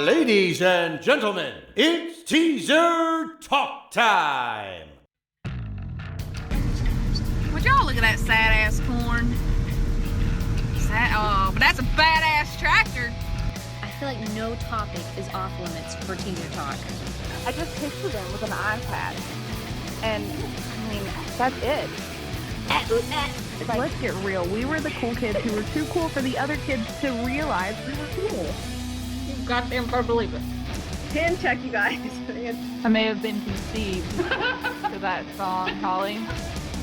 Ladies and gentlemen, it's Teaser Talk Time. Would y'all look at that sad-ass corn? But that's a badass tractor. I feel like no topic is off limits for Teaser Talk. I just picture them with an iPad. And, I mean, that's it. Let's get real. We were the cool kids who were too cool for the other kids to realize we were cool. You goddamn better believe it. Hand check, you guys. I may have been conceived to that song, Holly.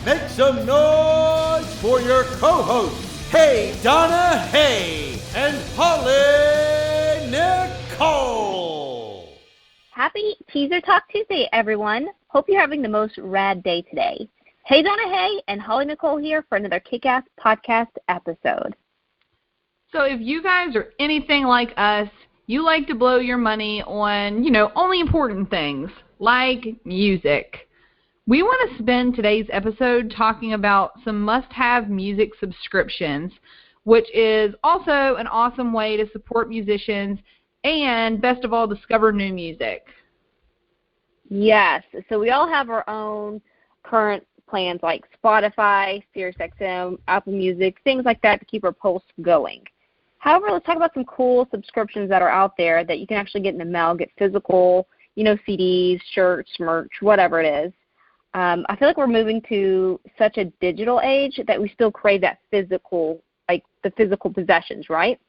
Make some noise for your co-hosts, Hey Donna Hey and Holly Nicole. Happy Teaser Talk Tuesday, everyone. Hope you're having the most rad day today. Hey Donna Hey and Holly Nicole here for another kick-ass podcast episode. So if you guys are anything like us, you like to blow your money on, only important things, like music. We want to spend today's episode talking about some must-have music subscriptions, which is also an awesome way to support musicians and, best of all, discover new music. Yes, so we all have our own current plans like Spotify, SiriusXM, Apple Music, things like that to keep our pulse going. However, let's talk about some cool subscriptions that are out there that you can actually get in the mail, get physical, CDs, shirts, merch, whatever it is. I feel like we're moving to such a digital age that we still crave that physical, like the physical possessions, right?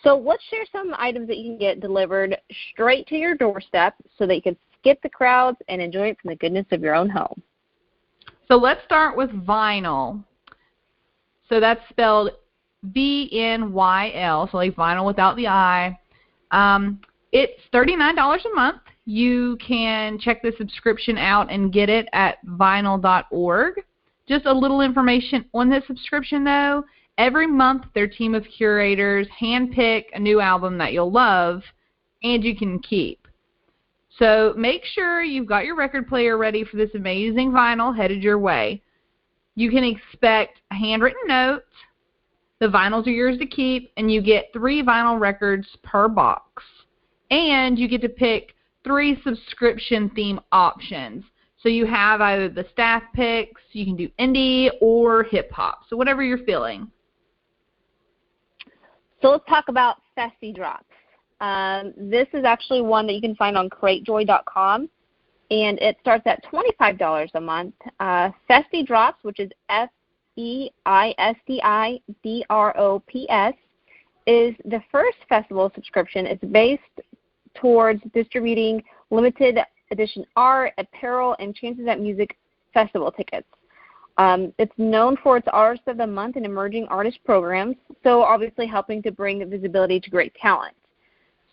So let's share some items that you can get delivered straight to your doorstep so that you can skip the crowds and enjoy it from the goodness of your own home. So let's start with vinyl. So that's spelled VNYL, so like vinyl without the I. It's $39 a month. You can check the subscription out and get it at vinyl.org. Just a little information on this subscription, though. Every month, their team of curators handpick a new album that you'll love and you can keep. So make sure you've got your record player ready for this amazing vinyl headed your way. You can expect a handwritten note. The vinyls are yours to keep, and you get 3 vinyl records per box. And you get to pick 3 subscription theme options. So you have either the staff picks, you can do indie or hip hop. So whatever you're feeling. So let's talk about Festi Drops. This is actually one that you can find on cratejoy.com, and it starts at $25 a month. Festi Drops, which is FEISTIDROPS, is the first festival subscription. It's based towards distributing limited edition art, apparel, and Chances at Music festival tickets. It's known for its Artist of the Month and Emerging Artist programs, so obviously helping to bring visibility to great talent.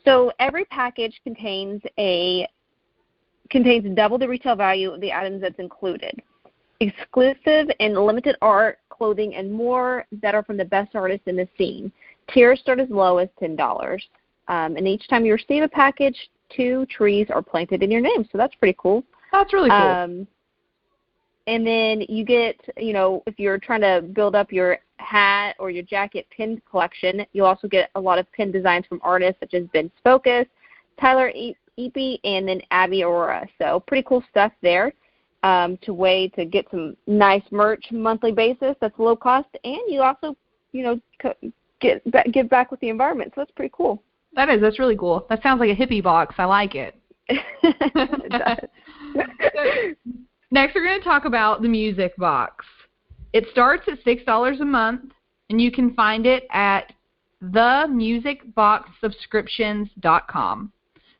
So every package contains double the retail value of the items that's included. Exclusive and limited art, clothing, and more that are from the best artists in the scene. Tiers start as low as $10. And each time you receive a package, 2 trees are planted in your name. So that's pretty cool. That's really cool. And then you get, if you're trying to build up your hat or your jacket pin collection, you'll also get a lot of pin designs from artists such as Ben Focus, Tyler Epe, and then Abby Aurora. So pretty cool stuff there. To get some nice merch monthly basis that's low cost, and you also, give back with the environment. So that's pretty cool. That's really cool. That sounds like a hippie box. I like it. It does. Next, we're going to talk about the music box. It starts at $6 a month, and you can find it at themusicboxsubscriptions.com.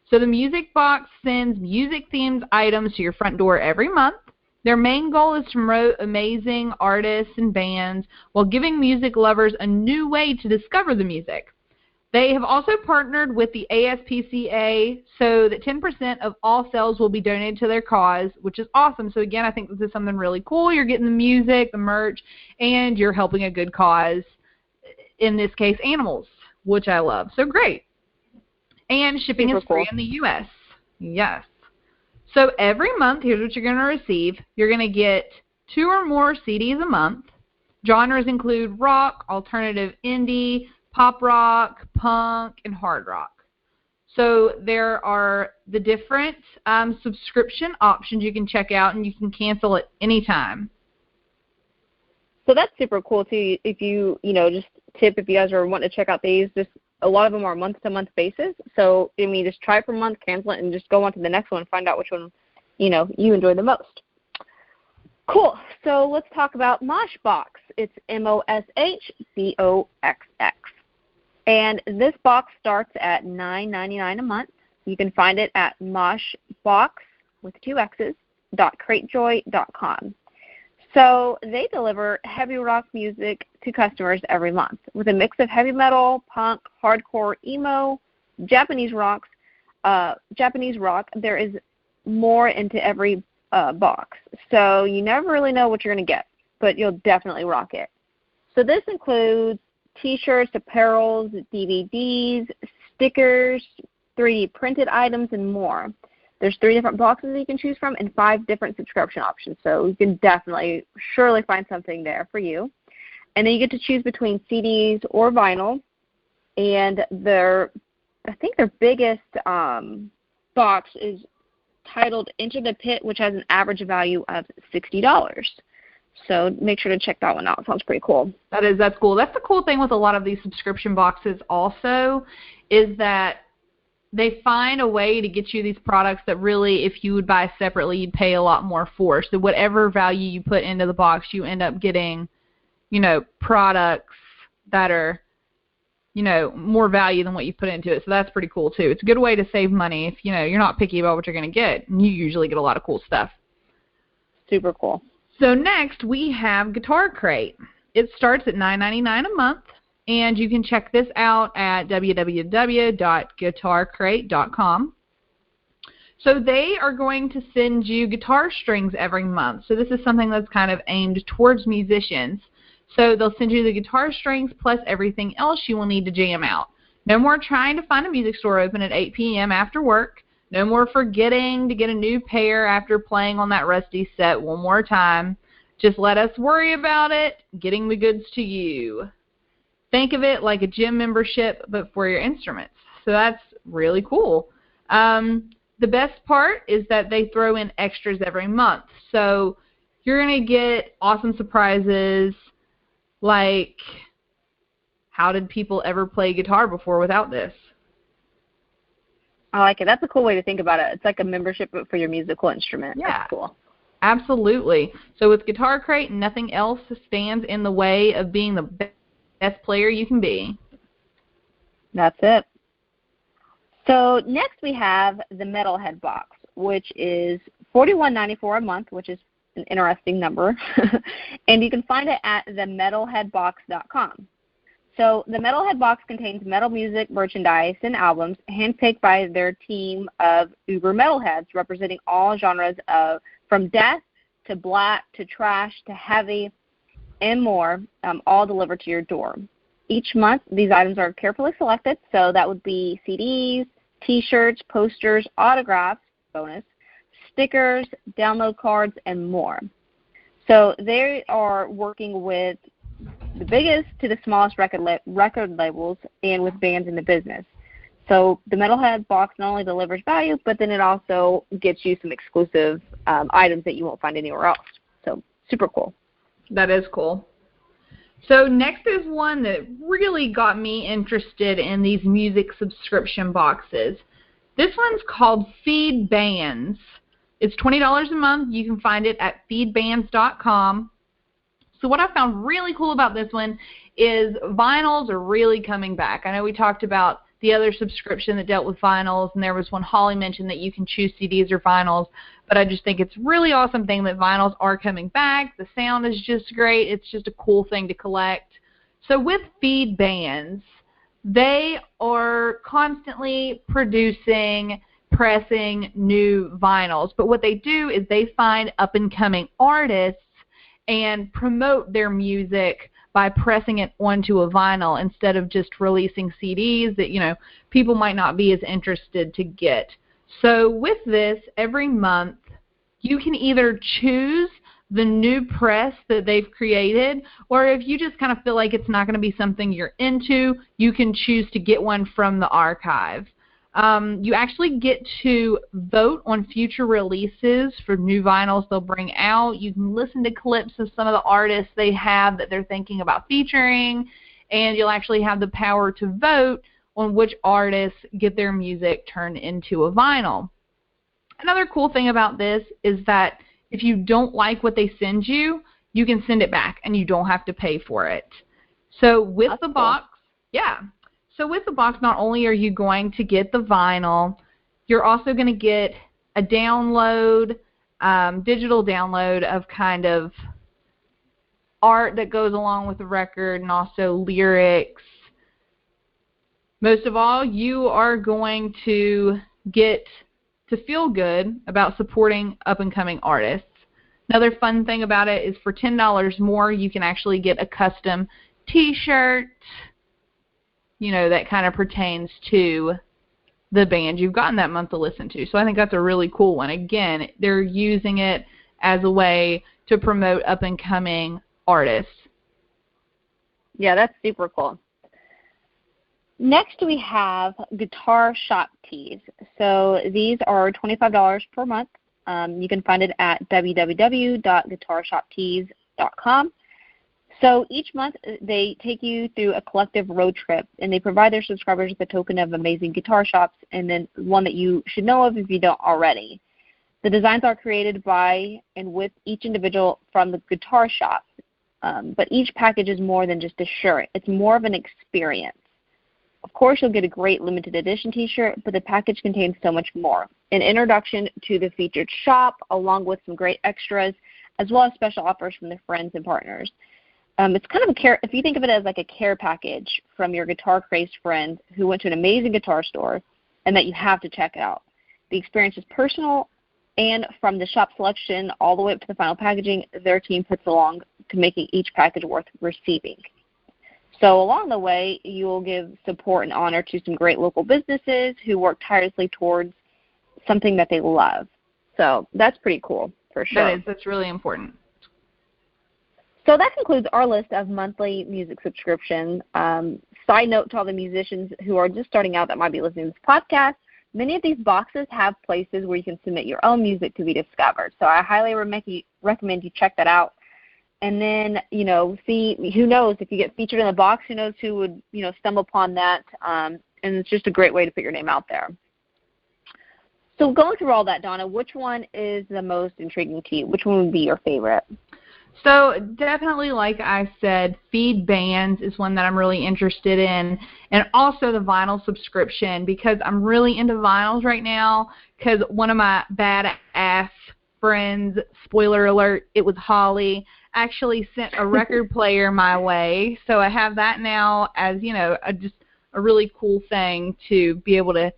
So the Music Box sends music-themed items to your front door every month. Their main goal is to promote amazing artists and bands while giving music lovers a new way to discover the music. They have also partnered with the ASPCA so that 10% of all sales will be donated to their cause, which is awesome. So again, I think this is something really cool. You're getting the music, the merch, and you're helping a good cause, in this case, animals, which I love. So great. And shipping is free in the U.S. Yes. So every month, here's what you're going to receive. You're going to get 2 or more CDs a month. Genres include rock, alternative indie, pop rock, punk, and hard rock. So there are the different subscription options you can check out, and you can cancel at any time. So that's super cool too. If you just tip if you guys are wanting to check out these, just a lot of them are month-to-month basis. So just try it for a month, cancel it, and just go on to the next one and find out which one you enjoy the most. Cool. So let's talk about Moshbox. It's MOSHBOXX. And this box starts at $9.99 a month. You can find it at Moshbox with 2 X's, .cratejoy.com. So they deliver heavy rock music to customers every month with a mix of heavy metal, punk, hardcore, emo, Japanese rock. There is more into every box. So you never really know what you're going to get, but you'll definitely rock it. So this includes T-shirts, apparels, DVDs, stickers, 3D printed items, and more. There's 3 different boxes you can choose from and 5 different subscription options. So you can surely find something there for you. And then you get to choose between CDs or vinyl. And I think their biggest box is titled Enter the Pit, which has an average value of $60. So make sure to check that one out. Sounds pretty cool. That's cool. That's the cool thing with a lot of these subscription boxes also, is that they find a way to get you these products that really, if you would buy separately, you'd pay a lot more for. So whatever value you put into the box, you end up getting, products that are, more value than what you put into it. So that's pretty cool too. It's a good way to save money if, you're not picky about what you're going to get. And you usually get a lot of cool stuff. Super cool. So next we have Guitar Crate. It starts at $9.99 a month. And you can check this out at www.guitarcrate.com. So they are going to send you guitar strings every month. So this is something that's kind of aimed towards musicians. So they'll send you the guitar strings plus everything else you will need to jam out. No more trying to find a music store open at 8 p.m. after work. No more forgetting to get a new pair after playing on that rusty set one more time. Just let us worry about it, getting the goods to you. Think of it like a gym membership, but for your instruments. So that's really cool. The best part is that they throw in extras every month. So you're going to get awesome surprises like, how did people ever play guitar before without this? I like it. That's a cool way to think about it. It's like a membership but for your musical instrument. Yeah. That's cool. Absolutely. So with Guitar Crate, nothing else stands in the way of being the best player you can be. That's it. So next we have the Metalhead box, which is $41.94 a month, which is an interesting number. And you can find it at themetalheadbox.com. So the Metalhead box contains metal music, merchandise, and albums handpicked by their team of uber metalheads representing all genres from death to black to trash to heavy and more, all delivered to your door. Each month, these items are carefully selected, so that would be CDs, T-shirts, posters, autographs, bonus, stickers, download cards, and more. So they are working with the biggest to the smallest record labels and with bands in the business. So the Metalhead box not only delivers value, but then it also gets you some exclusive items that you won't find anywhere else. So super cool. That is cool. So next is one that really got me interested in these music subscription boxes. This one's called Feed Bands. It's $20 a month. You can find it at feedbands.com. So what I found really cool about this one is vinyls are really coming back. I know we talked about the other subscription that dealt with vinyls, and there was one Holly mentioned that you can choose CDs or vinyls, but I just think it's a really awesome thing that vinyls are coming back. The sound is just great. It's just a cool thing to collect. So with Feed Bands, they are constantly pressing new vinyls, but what they do is they find up-and-coming artists and promote their music by pressing it onto a vinyl instead of just releasing CDs that, people might not be as interested to get. So with this, every month, you can either choose the new press that they've created, or if you just kind of feel like it's not going to be something you're into, you can choose to get one from the archive. You actually get to vote on future releases for new vinyls they'll bring out. You can listen to clips of some of the artists they have that they're thinking about featuring, and you'll actually have the power to vote on which artists get their music turned into a vinyl. Another cool thing about this is that if you don't like what they send you, you can send it back and you don't have to pay for it. So with the box, So with the box, not only are you going to get the vinyl, you're also going to get a download, digital download of kind of art that goes along with the record and also lyrics. Most of all, you are going to get to feel good about supporting up-and-coming artists. Another fun thing about it is for $10 more, you can actually get a custom T-shirt, you know, that kind of pertains to the band you've gotten that month to listen to. So I think that's a really cool one. Again, they're using it as a way to promote up-and-coming artists. Yeah, that's super cool. Next, we have Guitar Shop Tees. So these are $25 per month. You can find it at www.guitarshoptees.com. So each month, they take you through a collective road trip, and they provide their subscribers with a token of amazing guitar shops, and then one that you should know of if you don't already. The designs are created by and with each individual from the guitar shop, but each package is more than just a shirt. It's more of an experience. Of course, you'll get a great limited edition T-shirt, but the package contains so much more. An introduction to the featured shop, along with some great extras, as well as special offers from their friends and partners. It's kind of a care, if you think of it as like a care package from your guitar-crazed friend who went to an amazing guitar store and that you have to check out. The experience is personal, and from the shop selection all the way up to the final packaging, their team puts along to making each package worth receiving. So along the way, you will give support and honor to some great local businesses who work tirelessly towards something that they love. So that's pretty cool, for sure. That's really important. So that concludes our list of monthly music subscriptions. Side note to all the musicians who are just starting out that might be listening to this podcast, many of these boxes have places where you can submit your own music to be discovered. So I highly recommend you check that out. And then, you know, see, who knows, if you get featured in the box, who knows who would, you know, stumble upon that. And it's just a great way to put your name out there. So going through all that, Donna, which one is the most intriguing to you? Which one would be your favorite? So definitely, like I said, feed bands is one that I'm really interested in, and also the vinyl subscription, because I'm really into vinyls right now, because one of my badass friends, spoiler alert, it was Holly, actually sent a record player my way. So I have that now as, you know, just a really cool thing to be able to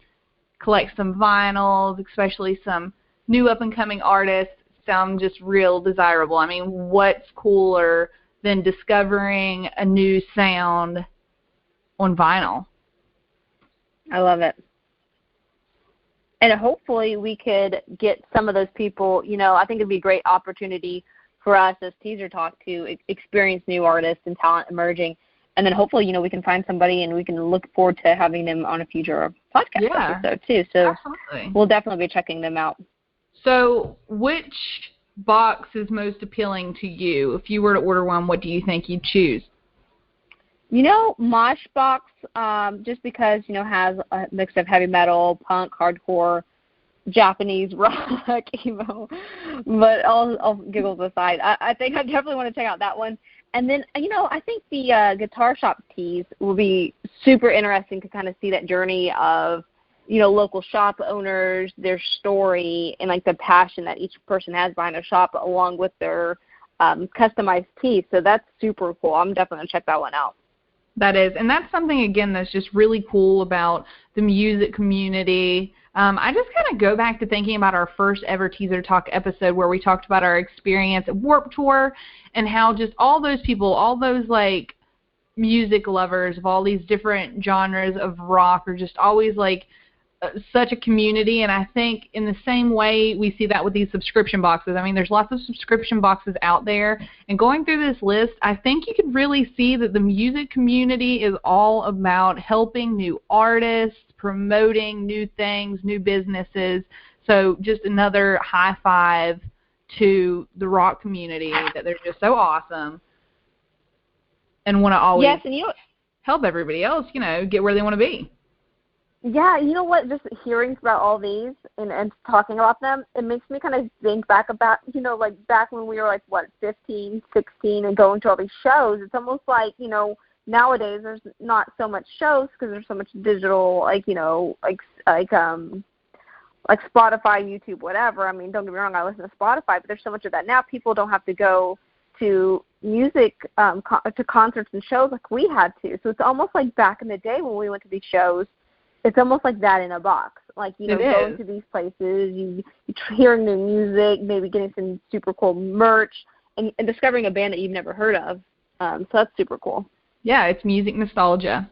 collect some vinyls, especially some new up-and-coming artists. Sound just real desirable. I mean, what's cooler than discovering a new sound on vinyl? I love it. And hopefully we could get some of those people, you know, I think it would be a great opportunity for us as Teaser Talk to experience new artists and talent emerging. And then hopefully, you know, we can find somebody and we can look forward to having them on a future podcast episode too. So absolutely. We'll definitely be checking them out. So which box is most appealing to you? If you were to order one, what do you think you'd choose? You know, Mosh Box, just because, you know, has a mix of heavy metal, punk, hardcore, Japanese rock, emo. But all giggles aside, I think I definitely want to check out that one. And then, you know, I think the Guitar Shop Tees will be super interesting to kind of see that journey of, you know, local shop owners, their story, and like the passion that each person has behind their shop, along with their customized tees. So that's super cool. I'm definitely going to check that one out. That is, and that's something, again, that's just really cool about the music community. I just kind of go back to thinking about our first ever Teaser Talk episode where we talked about our experience at Warped Tour and how just all those people, all those like music lovers of all these different genres of rock are just always like such a community. And I think in the same way we see that with these subscription boxes. I mean, there's lots of subscription boxes out there, and going through this list, I think you could really see that the music community is all about helping new artists, promoting new things, new businesses. So just another high five to the rock community, that they're just so awesome and want to always help everybody else, get where they want to be. Yeah, you know what? Just hearing about all these and talking about them, it makes me kind of think back about, like back when we were 15, 16 and going to all these shows. It's almost like, nowadays there's not so much shows because there's so much digital, like Spotify, YouTube, whatever. I mean, don't get me wrong, I listen to Spotify, but there's so much of that now. People don't have to go to music, to concerts and shows like we had to. So it's almost like back in the day when we went to these shows, it's almost like that in a box. Like, going to these places, you hearing new music, maybe getting some super cool merch, and discovering a band that you've never heard of. So that's super cool. Yeah, it's music nostalgia.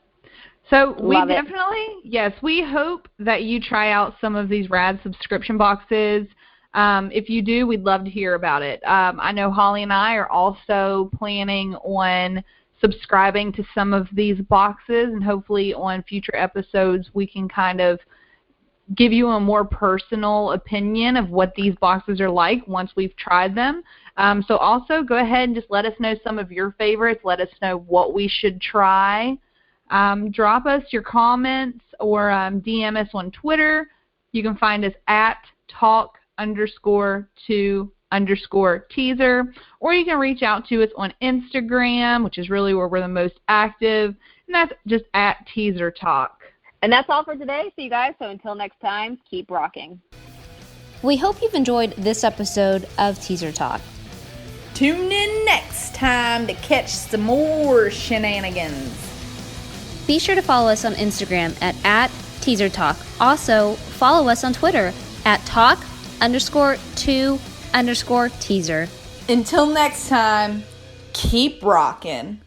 So we Love it. definitely, yes, we hope that you try out some of these rad subscription boxes. If you do, we'd love to hear about it. I know Holly and I are also planning on subscribing to some of these boxes, and hopefully on future episodes we can kind of give you a more personal opinion of what these boxes are like once we've tried them. So also go ahead and just let us know some of your favorites. Let us know what we should try. Drop us your comments or DM us on Twitter. You can find us at talk_2_teaser, or you can reach out to us on Instagram, which is really where we're the most active, and that's just at Teaser Talk. And that's all for today. So you guys, until next time, keep rocking. We hope you've enjoyed this episode of Teaser Talk. Tune in next time to catch some more shenanigans. Be sure to follow us on Instagram at Teaser Talk. Also, follow us on Twitter at talk_2_teaser. Until next time, keep rocking.